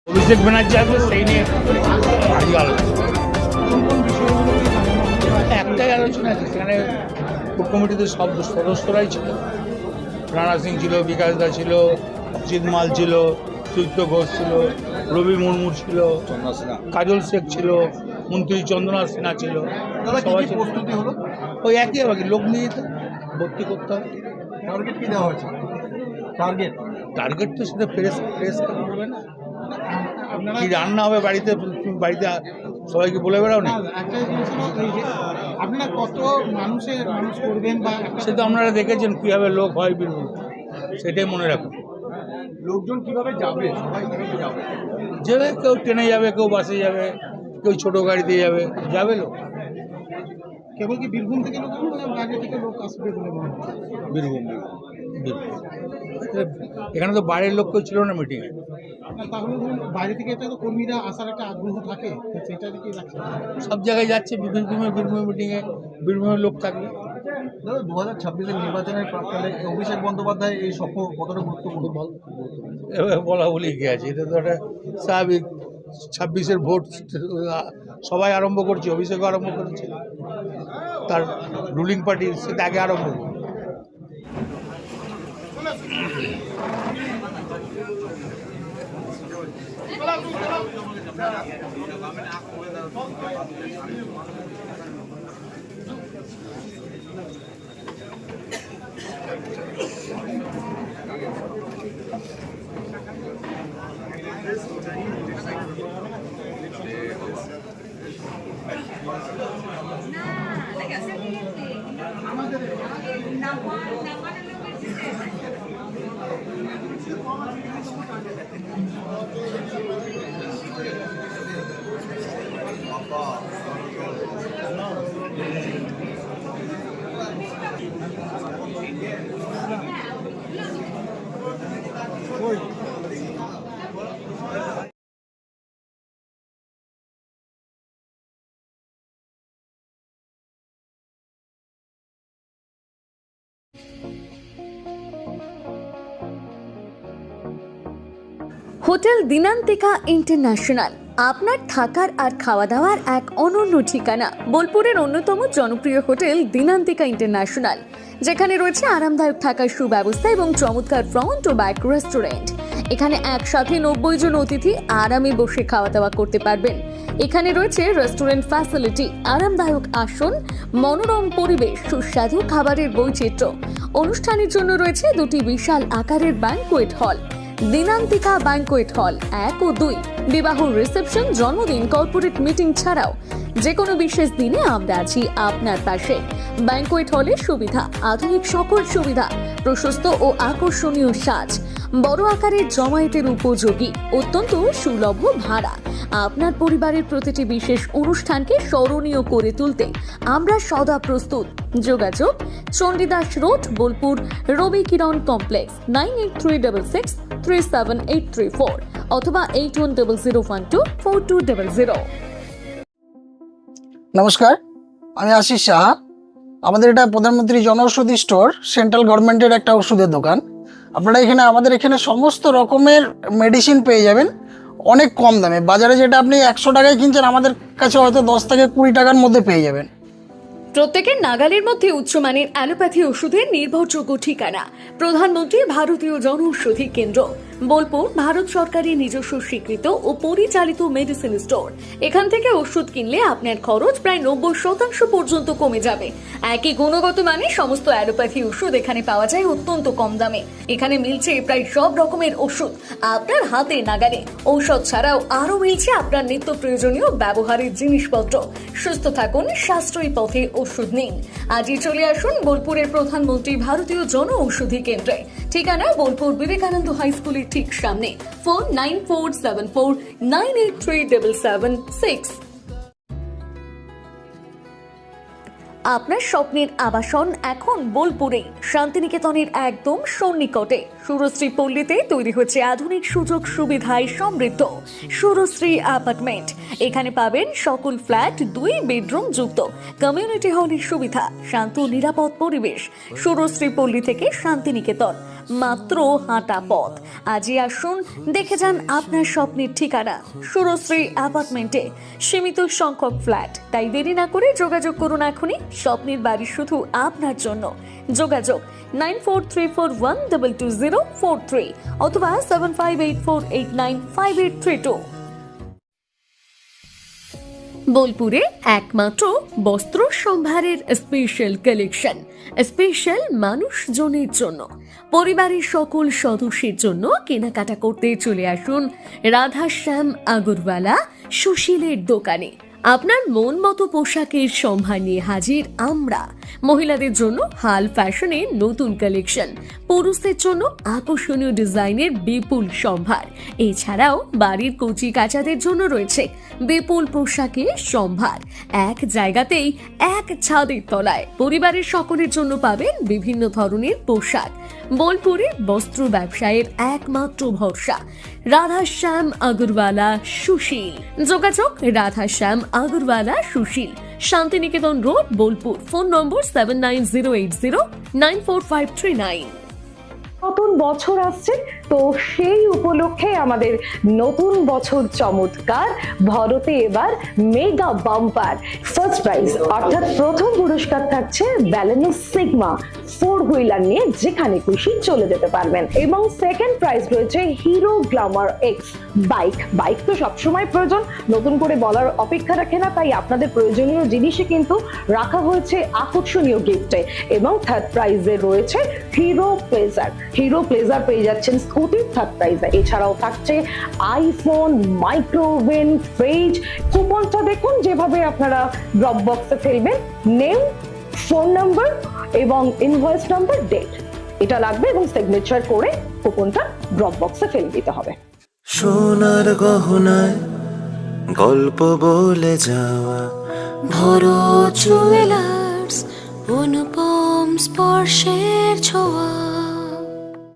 অভিষেক ব্যানার্জি আসবে সেই নিয়ে আজকে আলোচনা। একটাই আলোচনা আছে, সেখানে কোর কমিটিতে সব সদস্যরাই ছিল। রানা সিং ছিল, বিকাশ দা ছিল, জিতমাল ছিল, সুদীপ্ত ঘোষ ছিল, রবি মুর্মু ছিল, কাজল শেখ ছিল, মন্ত্রী চন্দনা সিনহা ছিল। সবাই ছিল। প্রস্তুতি হলো, ওই একই হবে, লোক নিয়ে যেতে ভর্তি করতে হবে। টার্গেট কি দেওয়া হয়েছে? টার্গেট তো সেটা প্রেস করবে না, আপনারা কি রান্না হবে বাড়িতে, তুমি বাড়িতে সবাইকে বলে বেড়াও না। একটা জিনিস হলো এই যে আপনারা কত মানুষ করবেন বা সে তো আপনারা দেখেছেন কীভাবে লোক হয় বীরভূম, সেটাই মনে রাখুন। লোকজন কিভাবে যাবে, সবাই কিভাবে যাবে? যাবে, কেউ ট্রেনে যাবে, কেউ বাসে যাবে, কেউ ছোটো গাড়িতে যাবে লোক। কেবল কি বীরভূম থেকে লোক আসবে না বাইরে থেকে লোক আসবে বলে মনে হচ্ছে? বীরভূম এখানে তো বাইরের লোক কেউ ছিল না মিটিংয়ে। না, তাহলে ধরুন বাইরে থেকে তো কর্মীরা আসার একটা আগ্রহ থাকে, তো সেটা দিকে যাচ্ছে। সব জায়গায় যাচ্ছে, বীরভূমে মিটিংয়ে বীরভূমের লোক থাকবে। দাদা 2026-এর নির্বাচনের প্রাক্কালে অভিষেক বন্দ্যোপাধ্যায় এই সফর কতটা গুরুত্বপূর্ণ? এবার বলা বলি কি আছে, এটা তো একটা স্বাভাবিক। 26-এর ভোট সবাই আরম্ভ করছে, অভিষেকও আরম্ভ করেছে, তার রুলিং পার্টি সেটা আগে আরম্ভ করবে। হোটেল দিনান্তিকা ইন্টারন্যাশনাল আপনার থাকার আর খাওয়া দাওয়ার এক অনন্য ঠিকানা। বোলপুরের অন্যতম জনপ্রিয় হোটেল দিনান্তিকা ইন্টারন্যাশনাল, যেখানে রয়েছে আরামদায়ক থাকার সুব্যবস্থা এবং চমৎকার ফ্রন্ট ও ব্যাক রেস্টুরেন্ট। এখানে একসাথে 90 জন অতিথি আরামে বসে খাওয়া দাওয়া করতে পারবেন। এখানে রয়েছে রেস্টুরেন্ট ফ্যাসিলিটি, আরামদায়ক আসন, মনোরম পরিবেশ, সুস্বাদু খাবারের বৈচিত্র্য। অনুষ্ঠানের জন্য রয়েছে দুটি বিশাল আকারের banquet hall, Dinantika banquet hall 1 ও 2। বিবাহ, রিসেপশন, জন্মদিন, কর্পোরেট মিটিং ছাড়াও যে কোনো বিশেষ দিনে আমরা আছি আপনার পাশে। ব্যাংকোয়েট হলের সুবিধা, আধুনিক সকল সুবিধা, প্রশস্ত ও আকর্ষণীয় সাজ, বড় আকারের জমায়েতের উপযোগী, অত্যন্ত সুলভ ভাড়া। আপনার পরিবারের প্রতিটি বিশেষ অনুষ্ঠানকে স্মরণীয় করে তুলতে আমরা সদা প্রস্তুত। যোগাযোগ চণ্ডীদাস রোড, বোলপুর, রবি কিরণ কমপ্লেক্স, 9836637834 অথবা 8100124200। নমস্কার, আমি আশিস সাহা। আমাদের এটা প্রধানমন্ত্রী জনঔষধি স্টোর, সেন্ট্রাল গভর্নমেন্টের একটা ওষুধের দোকান। আপনারা আমাদের এখানে সমস্ত রকমের মেডিসিন পেয়ে যাবেন অনেক কম দামে। বাজারে যেটা আপনি 100 টাকায় কিনছেন, আমাদের কাছে হয়তো 10 থেকে 20 টাকার মধ্যে পেয়ে যাবেন। প্রত্যেকের নাগালের মধ্যে উচ্চমানের অ্যালোপ্যাথি ওষুধের নির্ভরযোগ্য ঠিকানা প্রধানমন্ত্রী ভারতীয় জনঔষধি কেন্দ্র, বোলপুর, ভারত সরকারের নিজস্ব স্বীকৃত ও পরিচালিত মেডিসিন স্টোর। এখান থেকে ওষুধ কিনলে আপনার খরচ প্রায় 90% পর্যন্ত কমে যাবে। একই গুণগত মানে সমস্ত অ্যালোপ্যাথি ওষুধ এখানে পাওয়া যায় অত্যন্ত কম দামে। এখানে মিলছে প্রায় সব রকমের ওষুধ আপনার হাতে নাগালে। ঔষধ ছাড়াও আরও মিলছে আপনার নিত্য প্রয়োজনীয় ব্যবহারের জিনিসপত্র। সুস্থ থাকুন, সাশ্রয়ী পথে ওষুধ নিন। আজই চলে আসুন বোলপুরের প্রধানমন্ত্রী ভারতীয় জনঔষধি কেন্দ্রে। ঠিকানা বোলপুর বিবেকানন্দ হাই স্কুলের ঠিক সামনে। ফোন 9474983776। আপনার স্বপ্নের আবাসন এখন বোলপুরে, শান্তিনিকেতনের একদম সন্নিকটে সুরশ্রী পল্লীতে তৈরি হচ্ছে আধুনিক সুযোগ সুবিধায় সমৃদ্ধ সুরশ্রী অ্যাপার্টমেন্ট। এখানে পাবেন সকল ফ্ল্যাট 2 বেডরুম যুক্ত, কমিউনিটি হলের সুবিধা, শান্ত নিরাপদ পরিবেশ। সুরশ্রী পল্লী থেকে শান্তিনিকেতন মাত্র হাঁটা পথ। আজই আসুন, দেখে যান আপনার স্বপ্নের ঠিকানা সুরশ্রী অ্যাপার্টমেন্টে। সীমিত সংখ্যক ফ্ল্যাট, তাই দেরি না করে যোগাযোগ করুন এখনই। স্বপ্নের বাড়ি শুধু আপনার জন্য। যোগাযোগ 9434122043 অথবা 7584895832। বোলপুরে একমাত্র বস্ত্র সম্ভারের স্পেশাল কালেকশন, স্পেশাল মানুষজনের জন্য। পরিবারের সকল সদস্যের জন্য কেনাকাটা করতে চলে আসুন রাধাশ্যাম আগরওয়ালা সুশীলের দোকানে। আপনার মন মতো পোশাকের সম্ভার নিয়ে হাজির আমরা। মহিলাদের জন্য হাল ফ্যাশনের নতুন কালেকশন, পুরুষদের জন্য আকর্ষণীয় ডিজাইনের বিপুল সম্ভার। এছাড়াও বাড়ির কচি কাচাদের জন্য রয়েছে বিপুল পোশাকের সম্ভার। এক জায়গাতেই, এক ছাদের তলায় পরিবারের সকলের জন্য পাবেন বিভিন্ন ধরনের পোশাক। বোলপুরে বস্ত্র ব্যবসায়ের একমাত্র ভরসা রাধাশ্যাম আগরওয়ালা সুশীল। যোগাযোগ Radhashyam Agarwala Sushil, Shantiniketan road, Bolpur. Phone number 7908094539। নতুন বছর আসছে, তো সেই উপলক্ষে আমাদের নতুন বছর চমৎকার ভরতে এবার মেগা বাম্পার। ফার্স্ট প্রাইজ অর্থাৎ প্রথম পুরস্কার থাকছে ব্যালেনো সিগমা 4 হুইলার নিয়ে যেখানে খুশি চলে যেতে পারবেন, এবং সেকেন্ড প্রাইজ রয়েছে হিরো গ্ল্যামার এক্স বাইক তো সবসময় প্রয়োজন, নতুন করে বলার অপেক্ষা রাখে না, তাই আপনাদের প্রয়োজনীয় জিনিসে কিন্তু রাখা হয়েছে আকর্ষণীয় গিফটে। এবং থার্ড প্রাইজে রয়েছে হিরো প্লেজার পেয়ে যাচ্ছেন স্কুটির থার্ড প্রাইজে। এছাড়াও থাকছে আইফোন, মাইক্রোওভেন, ফ্রিজ। কুপনটা দেখুন যেভাবে আপনারা ড্রপ বক্সে ফেলবেন, নেম, ফোন নাম্বার এবং ইনভয়েস নাম্বার, ডেট এটা লাগবে, এবং সিগনেচার করে কুপনটা ড্রপ বক্সে ফেলে দিতে হবে। সোনার গহনায় গল্প বলে যাওয়া ভরো জুয়েলার্স, অনুপম স্পর্শের ছোঁয়া।